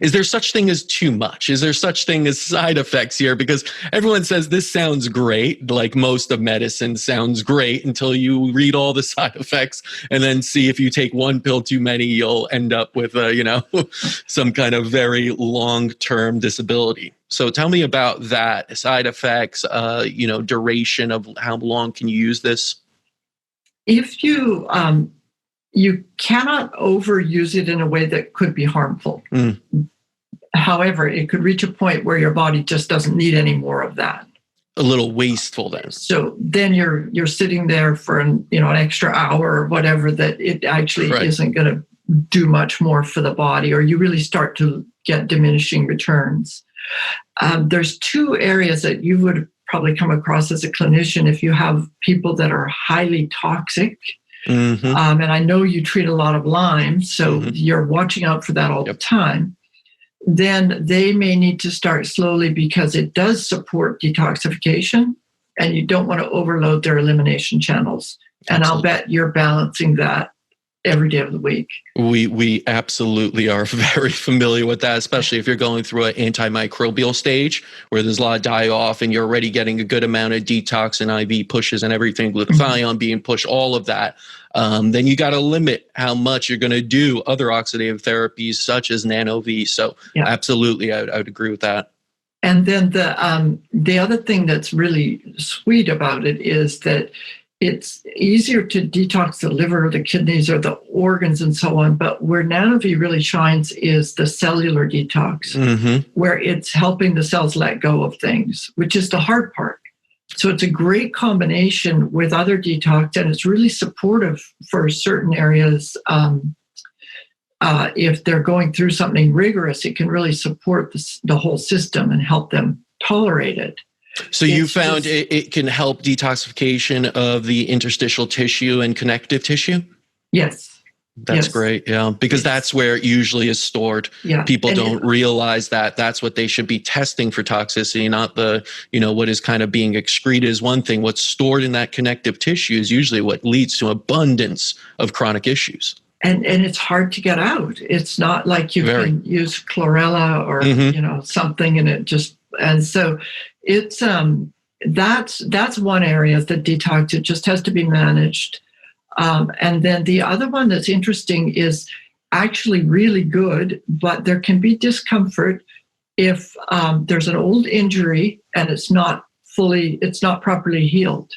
Is there such thing as too much? Is there such thing as side effects here? Because everyone says this sounds great, like most of medicine sounds great until you read all the side effects and then see if you take one pill too many, you'll end up with, some kind of very long-term disability. So tell me about that, side effects, duration of how long can you use this? If you cannot overuse it in a way that could be harmful. However, it could reach a point where your body just doesn't need any more of that. A little wasteful then. So then you're sitting there for an extra hour or whatever, that it actually isn't going to do much more for the body, or you really start to get diminishing returns. There's two areas that you would probably come across as a clinician if you have people that are highly toxic. And I know you treat a lot of Lyme, so you're watching out for that all the time. Then they may need to start slowly, because it does support detoxification, and you don't want to overload their elimination channels. And I'll bet you're balancing that every day of the week. We absolutely are very familiar with that, especially if you're going through an antimicrobial stage where there's a lot of die off and you're already getting a good amount of detox and IV pushes and everything, glutathione being pushed, all of that. Then you got to limit how much you're going to do other oxidative therapies such as NanoVi. So absolutely, I would agree with that. And then the other thing that's really sweet about it is that it's easier to detox the liver or the kidneys or the organs and so on. But where NanoVi really shines is the cellular detox, where it's helping the cells let go of things, which is the hard part. So it's a great combination with other detox, and it's really supportive for certain areas. If they're going through something rigorous, it can really support the whole system and help them tolerate it. So you found it can help detoxification of the interstitial tissue and connective tissue? Yes. That's great. Yeah. Because that's where it usually is stored. Yeah. People don't realize that that's what they should be testing for toxicity, not the, what is kind of being excreted is one thing. What's stored in that connective tissue is usually what leads to abundance of chronic issues. And it's hard to get out. It's not like you can use chlorella or, something and so it's, that's one area of the detox. It just has to be managed. And then the other one that's interesting is actually really good, but there can be discomfort if there's an old injury and it's not properly healed.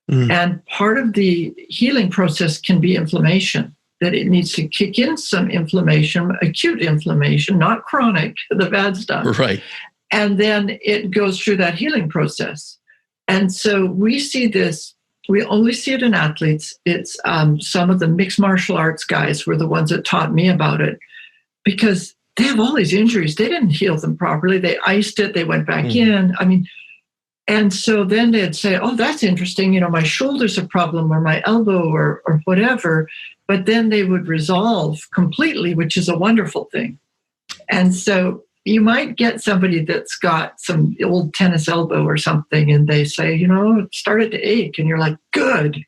And part of the healing process can be inflammation, that it needs to kick in some inflammation, acute inflammation, not chronic, the bad stuff. Right. And then it goes through that healing process. And so we see this. We only see it in athletes. It's some of the mixed martial arts guys were the ones that taught me about it, because they have all these injuries. They didn't heal them properly. They iced it. They went back in. And so then they'd say, oh, that's interesting. My shoulder's a problem, or my elbow, or whatever. But then they would resolve completely, which is a wonderful thing. And so you might get somebody that's got some old tennis elbow or something, and they say, it started to ache. And you're like, good.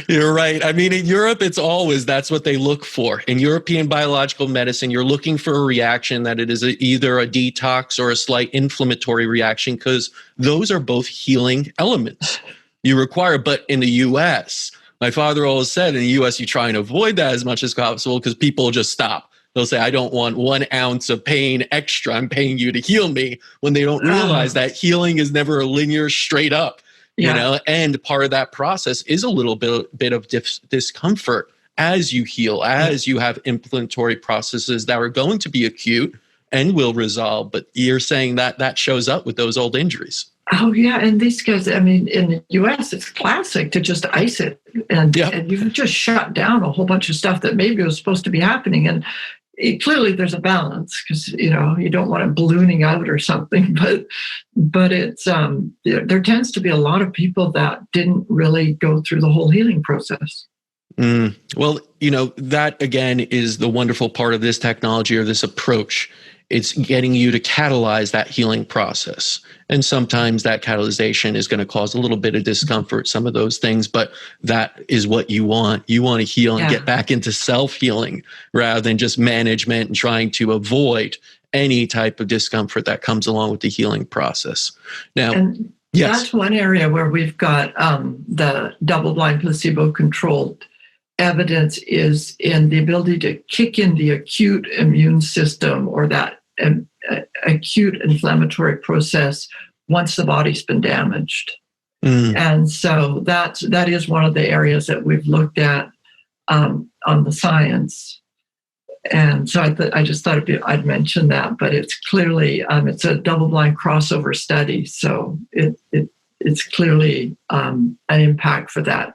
You're right. In Europe, it's always, that's what they look for. In European biological medicine, you're looking for a reaction that it is either a detox or a slight inflammatory reaction, because those are both healing elements you require. But in the US, my father always said, in the US, you try and avoid that as much as possible, because people just stop. They'll say, I don't want 1 ounce of pain extra. I'm paying you to heal me, when they don't realize that healing is never a linear straight up, and part of that process is a little bit of discomfort as you heal, as you have inflammatory processes that are going to be acute and will resolve. But you're saying that shows up with those old injuries. Oh, yeah. And these guys, in the US, it's classic to just ice it. And you've just shut down a whole bunch of stuff that maybe was supposed to be happening. And clearly there's a balance, because, you don't want it ballooning out or something. But it's there tends to be a lot of people that didn't really go through the whole healing process. Well, that again is the wonderful part of this technology, or this approach, it's getting you to catalyze that healing process. And sometimes that catalyzation is going to cause a little bit of discomfort, some of those things, but that is what you want. You want to heal and get back into self-healing rather than just management and trying to avoid any type of discomfort that comes along with the healing process. Now, and that's one area where we've got the double-blind placebo-controlled evidence is in the ability to kick in the acute immune system or that acute inflammatory process once the body's been damaged. And so that is one of the areas that we've looked at on the science. And so I just thought I'd mention that, but it's clearly it's a double-blind crossover study, so it's clearly an impact for that.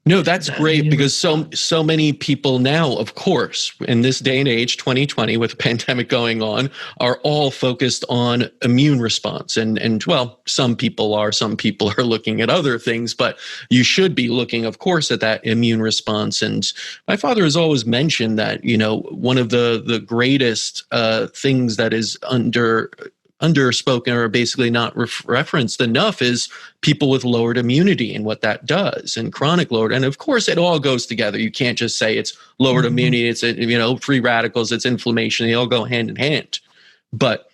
No, that's great, because so many people now, of course, in this day and age, 2020, with the pandemic going on, are all focused on immune response. And well, some people are looking at other things, but you should be looking, of course, at that immune response. And my father has always mentioned that, one of the greatest things that is underspoken or basically not referenced enough is people with lowered immunity and what that does, and chronic lowered. And of course, it all goes together. You can't just say it's lowered immunity, it's free radicals, it's inflammation. They all go hand in hand. But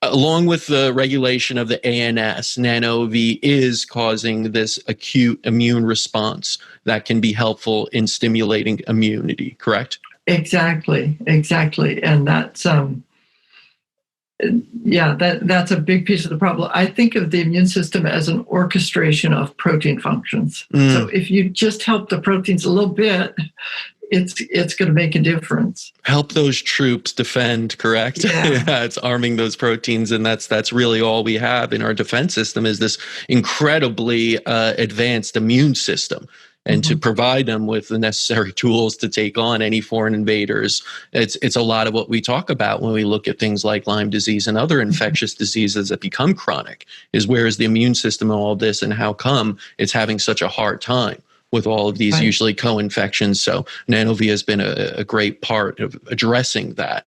along with the regulation of the ANS, NanoVi is causing this acute immune response that can be helpful in stimulating immunity, correct? Exactly. And that's that's a big piece of the problem. I think of the immune system as an orchestration of protein functions. So if you just help the proteins a little bit, it's going to make a difference. Help those troops defend, correct? Yeah. It's arming those proteins, and that's really all we have in our defense system is this incredibly advanced immune system. And to provide them with the necessary tools to take on any foreign invaders. It's a lot of what we talk about when we look at things like Lyme disease and other infectious diseases that become chronic, is where is the immune system in all this, and how come it's having such a hard time with all of these usually co-infections. So NanoVi has been a great part of addressing that.